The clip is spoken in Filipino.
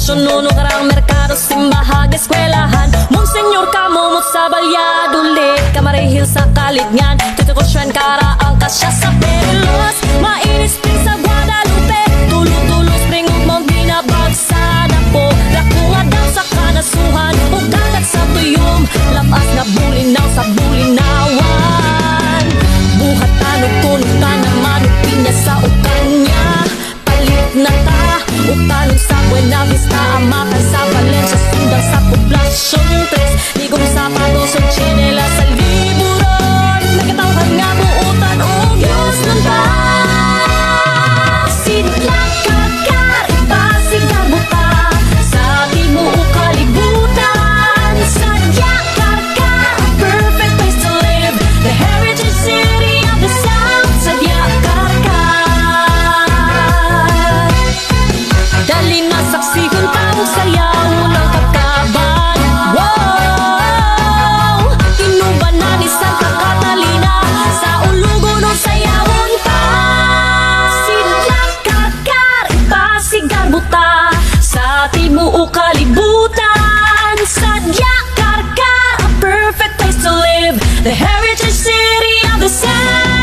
poblasyon, nuno karang merkado, simbahan, eskwelahan. Monsenyor kamumot sa Valladolid, Camarihil sa Kalignan, Tutukosyan kara ang kasya sa Pelos. Mainis spring sa Guadalupe, tulo-tulo spring ug Mount Binabag sa Dapo. Lakunga daw sa Kanasuhan, ug dagat sa Tuyom, lapas na bulinaw sa Bulinawan. Buhatan ug tunutan naman ug pinya sa Ukanya. Palit na ta, utanong sa Buena Vista, Amakan sa Valencia, Sundang sa poblasyon 3, Ligong sa Patos ug Chinela sa Liburon. Nagkatawhan nga buutan ug Diyos ng Sidlak Karkar, Ipasigar buta sa tibuok kalibutan. Sadya Karkar, a perfect place to live, the heritage city of the South. Sadya Karkar, dali na saksi kung taong sayaw ng kakaban. Wow! Tinuban na ni Santa Catalina, sa ulugon o sayawon pa. Sidlak Karkar, Ipasigar buta sa tibuok kalibutan. Sadya Karkar, a perfect place to live, the heritage city of the South.